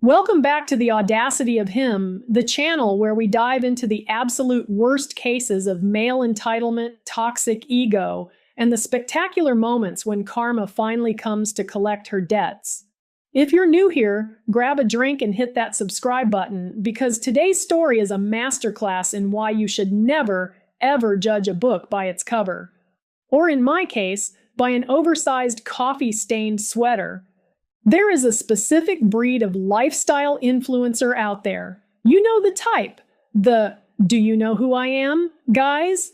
Welcome back to the Audacity of Him, the channel where we dive into the absolute worst cases of male entitlement, toxic ego, and the spectacular moments when karma finally comes to collect her debts. If you're new here, grab a drink and hit that subscribe button because today's story is a masterclass in why you should never, ever judge a book by its cover. Or in my case, by an oversized coffee-stained sweater. There is a specific breed of lifestyle influencer out there. You know the type. The "do you know who I am" guys?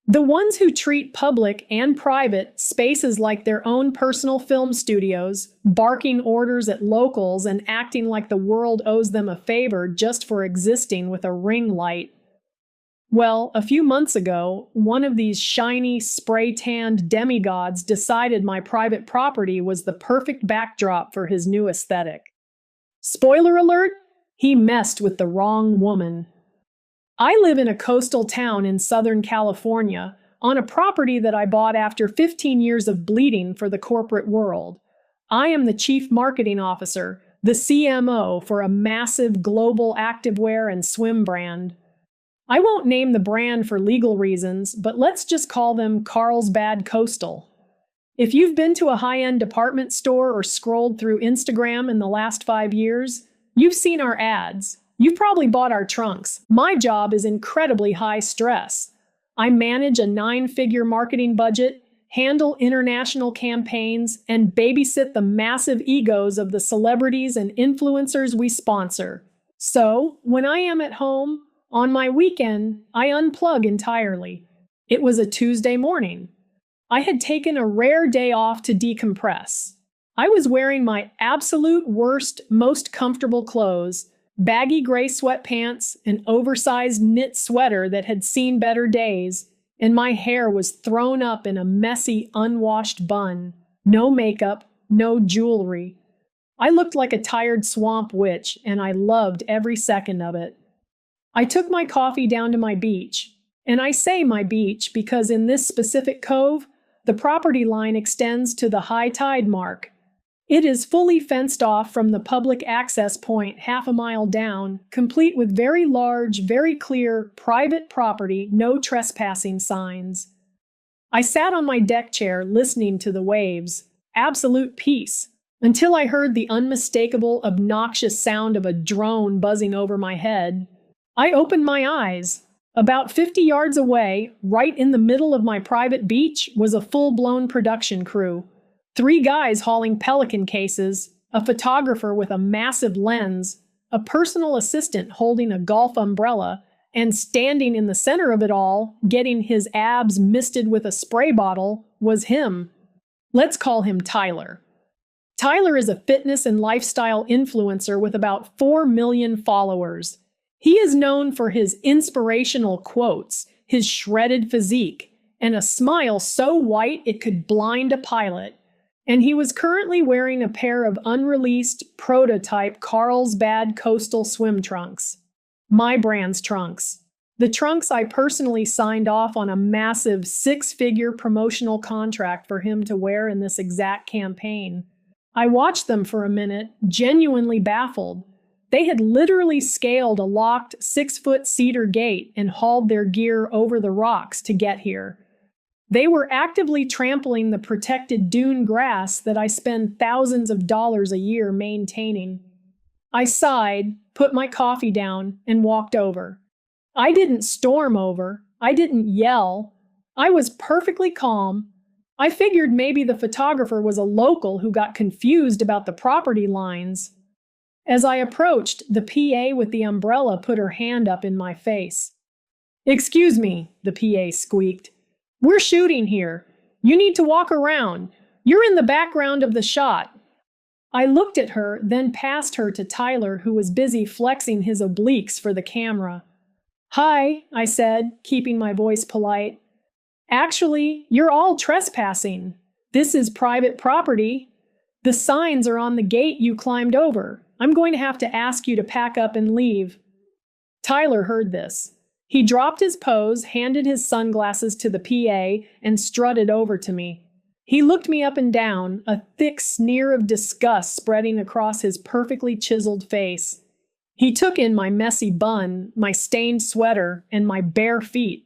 The ones who treat public and private spaces like their own personal film studios, barking orders at locals and acting like the world owes them a favor just for existing with a ring light. Well, a few months ago, one of these shiny, spray-tanned demigods decided my private property was the perfect backdrop for his new aesthetic. Spoiler alert, he messed with the wrong woman. I live in a coastal town in Southern California, on a property that I bought after 15 years of bleeding for the corporate world. I am the chief marketing officer, the CMO for a massive global activewear and swim brand. I won't name the brand for legal reasons, but let's just call them Carlsbad Coastal. If you've been to a high-end department store or scrolled through Instagram in the last 5 years, you've seen our ads. You've probably bought our trunks. My job is incredibly high stress. I manage a 9-figure marketing budget, handle international campaigns, and babysit the massive egos of the celebrities and influencers we sponsor. So, when I am at home, on my weekend, I unplug entirely. It was a Tuesday morning. I had taken a rare day off to decompress. I was wearing my absolute worst, most comfortable clothes, baggy gray sweatpants, an oversized knit sweater that had seen better days, and my hair was thrown up in a messy, unwashed bun. No makeup, no jewelry. I looked like a tired swamp witch, and I loved every second of it. I took my coffee down to my beach, and I say my beach because in this specific cove, the property line extends to the high tide mark. It is fully fenced off from the public access point half a mile down, complete with very large, very clear, private property, no trespassing signs. I sat on my deck chair listening to the waves, absolute peace, until I heard the unmistakable, obnoxious sound of a drone buzzing over my head. I opened my eyes. About 50 yards away, right in the middle of my private beach, was a full-blown production crew. 3 guys hauling pelican cases, a photographer with a massive lens, a personal assistant holding a golf umbrella, and standing in the center of it all, getting his abs misted with a spray bottle, was him. Let's call him Tyler. Tyler is a fitness and lifestyle influencer with about 4 million followers. He is known for his inspirational quotes, his shredded physique, and a smile so white it could blind a pilot. And he was currently wearing a pair of unreleased, prototype Carlsbad Coastal swim trunks. My brand's trunks. The trunks I personally signed off on a massive 6-figure promotional contract for him to wear in this exact campaign. I watched them for a minute, genuinely baffled. They had literally scaled a locked 6-foot cedar gate and hauled their gear over the rocks to get here. They were actively trampling the protected dune grass that I spend thousands of dollars a year maintaining. I sighed, put my coffee down, and walked over. I didn't storm over. I didn't yell. I was perfectly calm. I figured maybe the photographer was a local who got confused about the property lines. As I approached, the PA with the umbrella put her hand up in my face. "Excuse me," the PA squeaked. "We're shooting here. You need to walk around. You're in the background of the shot." I looked at her, then past her to Tyler, who was busy flexing his obliques for the camera. "Hi," I said, keeping my voice polite. "Actually, you're all trespassing. This is private property. The signs are on the gate you climbed over. I'm going to have to ask you to pack up and leave." Tyler heard this. He dropped his pose, handed his sunglasses to the PA, and strutted over to me. He looked me up and down, a thick sneer of disgust spreading across his perfectly chiseled face. He took in my messy bun, my stained sweater, and my bare feet.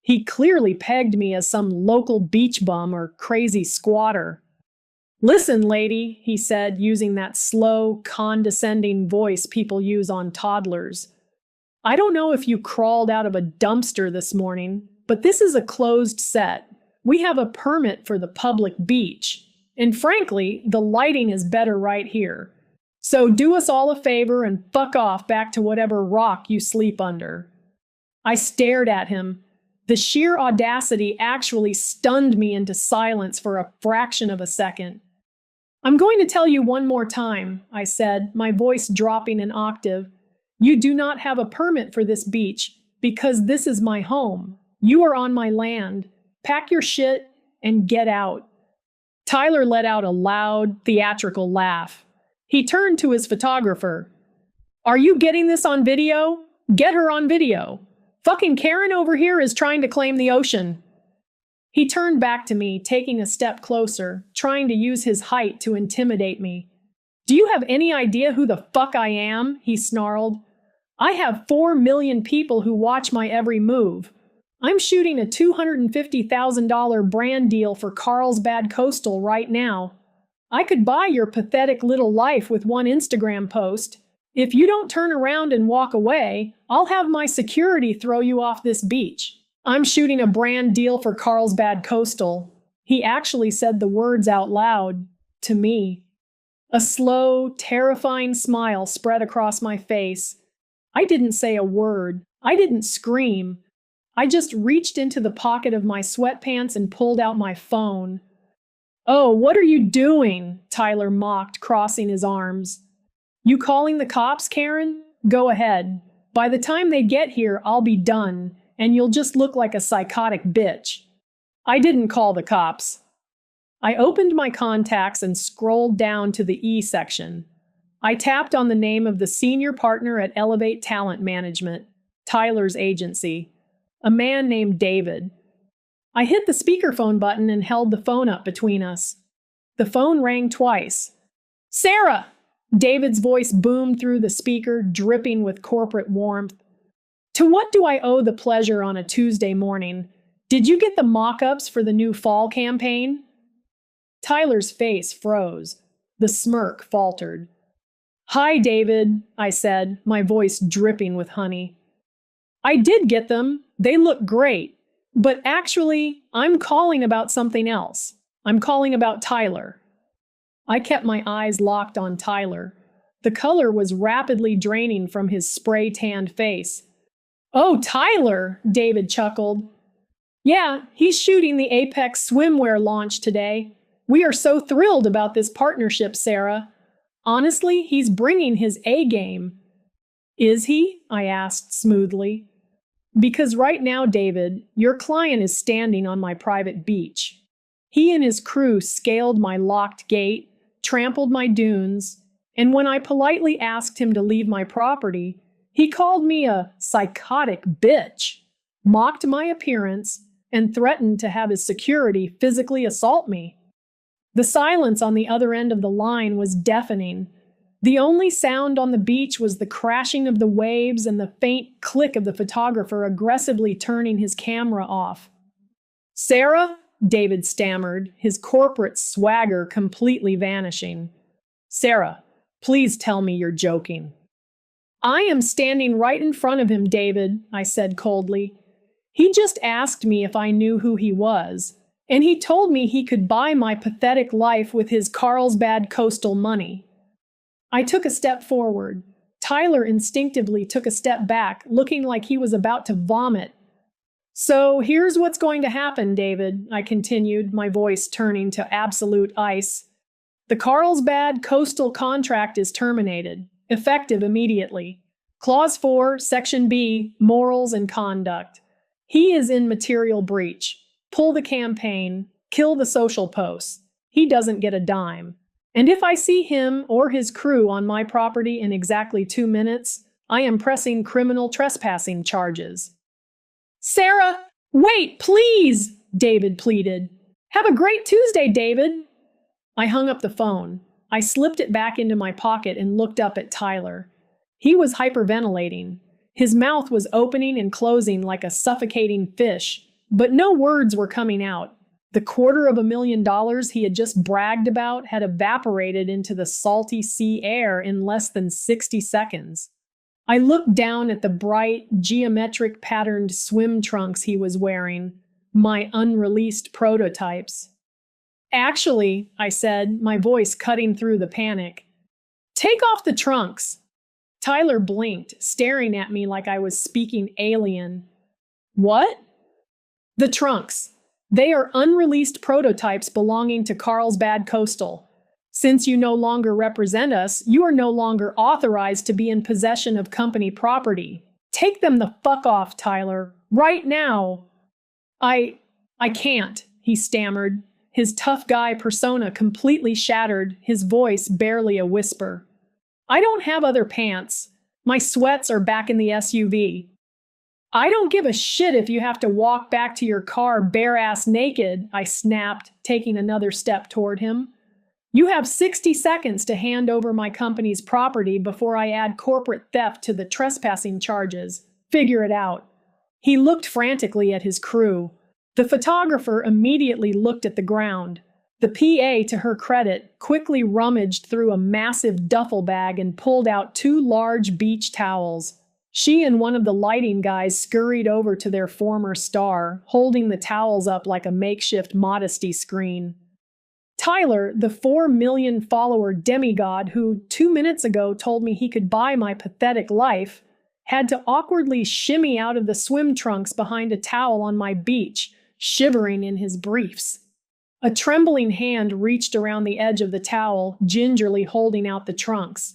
He clearly pegged me as some local beach bum or crazy squatter. "Listen, lady," he said, using that slow, condescending voice people use on toddlers. "I don't know if you crawled out of a dumpster this morning, but this is a closed set. We have a permit for the public beach. And frankly, the lighting is better right here. So do us all a favor and fuck off back to whatever rock you sleep under." I stared at him. The sheer audacity actually stunned me into silence for a fraction of a second. "I'm going to tell you one more time," I said, my voice dropping an octave. "You do not have a permit for this beach because this is my home. You are on my land. Pack your shit and get out." Tyler let out a loud, theatrical laugh. He turned to his photographer. "Are you getting this on video? Get her on video. Fucking Karen over here is trying to claim the ocean." He turned back to me, taking a step closer, trying to use his height to intimidate me. "Do you have any idea who the fuck I am?" he snarled. "I have 4 million people who watch my every move. I'm shooting a $250,000 brand deal for Carlsbad Coastal right now. I could buy your pathetic little life with one Instagram post. If you don't turn around and walk away, I'll have my security throw you off this beach. I'm shooting a brand deal for Carlsbad Coastal." He actually said the words out loud, to me. A slow, terrifying smile spread across my face. I didn't say a word. I didn't scream. I just reached into the pocket of my sweatpants and pulled out my phone. "Oh, what are you doing?" Tyler mocked, crossing his arms. "You calling the cops, Karen? Go ahead. By the time they get here, I'll be done, and you'll just look like a psychotic bitch." I didn't call the cops. I opened my contacts and scrolled down to the E section. I tapped on the name of the senior partner at Elevate Talent Management, Tyler's agency, a man named David. I hit the speakerphone button and held the phone up between us. The phone rang twice. "Sarah!" David's voice boomed through the speaker, dripping with corporate warmth. "To what do I owe the pleasure on a Tuesday morning? Did you get the mock-ups for the new fall campaign?" Tyler's face froze. The smirk faltered. "Hi, David," I said, my voice dripping with honey. "I did get them. They look great. But actually, I'm calling about something else. I'm calling about Tyler." I kept my eyes locked on Tyler. The color was rapidly draining from his spray-tanned face. "Oh, Tyler," David chuckled. "Yeah, he's shooting the Apex swimwear launch today. We are so thrilled about this partnership, Sarah. Honestly, he's bringing his A game." "Is he?" I asked smoothly. "Because right now, David, your client is standing on my private beach. He and his crew scaled my locked gate, trampled my dunes, and when I politely asked him to leave my property, he called me a psychotic bitch, mocked my appearance, and threatened to have his security physically assault me." The silence on the other end of the line was deafening. The only sound on the beach was the crashing of the waves and the faint click of the photographer aggressively turning his camera off. "Sarah?" David stammered, his corporate swagger completely vanishing. "Sarah, please tell me you're joking." "I am standing right in front of him, David," I said coldly. "He just asked me if I knew who he was, and he told me he could buy my pathetic life with his Carlsbad Coastal money." I took a step forward. Tyler instinctively took a step back, looking like he was about to vomit. "So here's what's going to happen, David," I continued, my voice turning to absolute ice. "The Carlsbad Coastal contract is terminated, effective immediately. Clause 4, Section B, Morals and Conduct. He is in material breach. Pull the campaign, kill the social posts. He doesn't get a dime. And if I see him or his crew on my property in exactly 2 minutes, I am pressing criminal trespassing charges." "Sarah, wait, please," David pleaded. Have a great Tuesday, David. I hung up the phone. I slipped it back into my pocket and looked up at Tyler. He was hyperventilating. His mouth was opening and closing like a suffocating fish, but no words were coming out. The $250,000 he had just bragged about had evaporated into the salty sea air in less than 60 seconds. I looked down at the bright, geometric patterned swim trunks he was wearing, my unreleased prototypes. Actually, I said, my voice cutting through the panic, take off the trunks. Tyler blinked, staring at me like I was speaking alien. What? The trunks. They are unreleased prototypes belonging to Carlsbad Coastal. Since you no longer represent us, you are no longer authorized to be in possession of company property. Take them the fuck off, Tyler. Right now. I can't, he stammered, his tough guy persona completely shattered, his voice barely a whisper. I don't have other pants. My sweats are back in the SUV. I don't give a shit if you have to walk back to your car bare-ass naked, I snapped, taking another step toward him. You have 60 seconds to hand over my company's property before I add corporate theft to the trespassing charges. Figure it out. He looked frantically at his crew. The photographer immediately looked at the ground. The PA, to her credit, quickly rummaged through a massive duffel bag and pulled out 2 large beach towels. She and one of the lighting guys scurried over to their former star, holding the towels up like a makeshift modesty screen. Tyler, the 4 million follower demigod who 2 minutes ago told me he could buy my pathetic life, had to awkwardly shimmy out of the swim trunks behind a towel on my beach, shivering in his briefs. A trembling hand reached around the edge of the towel, gingerly holding out the trunks.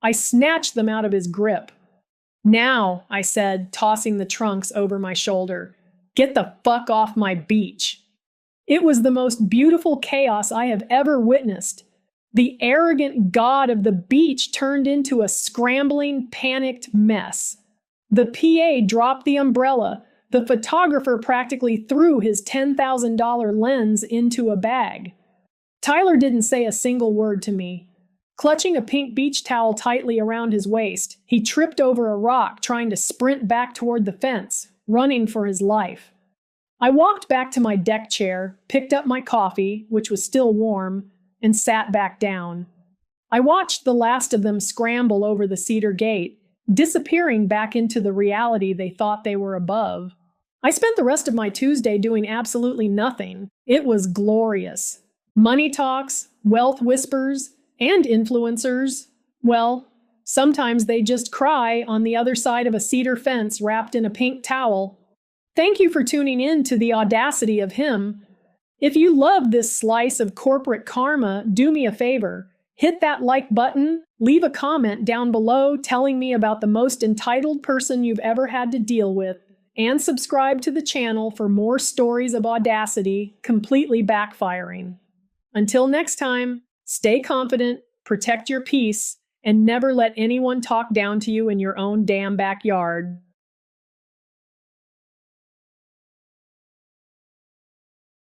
I snatched them out of his grip. Now, I said, tossing the trunks over my shoulder, get the fuck off my beach. It was the most beautiful chaos I have ever witnessed. The arrogant god of the beach turned into a scrambling, panicked mess. The PA dropped the umbrella. The photographer practically threw his $10,000 lens into a bag. Tyler didn't say a single word to me. Clutching a pink beach towel tightly around his waist, he tripped over a rock trying to sprint back toward the fence, running for his life. I walked back to my deck chair, picked up my coffee, which was still warm, and sat back down. I watched the last of them scramble over the cedar gate, disappearing back into the reality they thought they were above. I spent the rest of my Tuesday doing absolutely nothing. It was glorious. Money talks, wealth whispers, and influencers, well, sometimes they just cry on the other side of a cedar fence wrapped in a pink towel. Thank you for tuning in to the Audacity of Him. If you love this slice of corporate karma, do me a favor. Hit that like button, leave a comment down below telling me about the most entitled person you've ever had to deal with, and subscribe to the channel for more stories of audacity completely backfiring. Until next time, stay confident, protect your peace, and never let anyone talk down to you in your own damn backyard.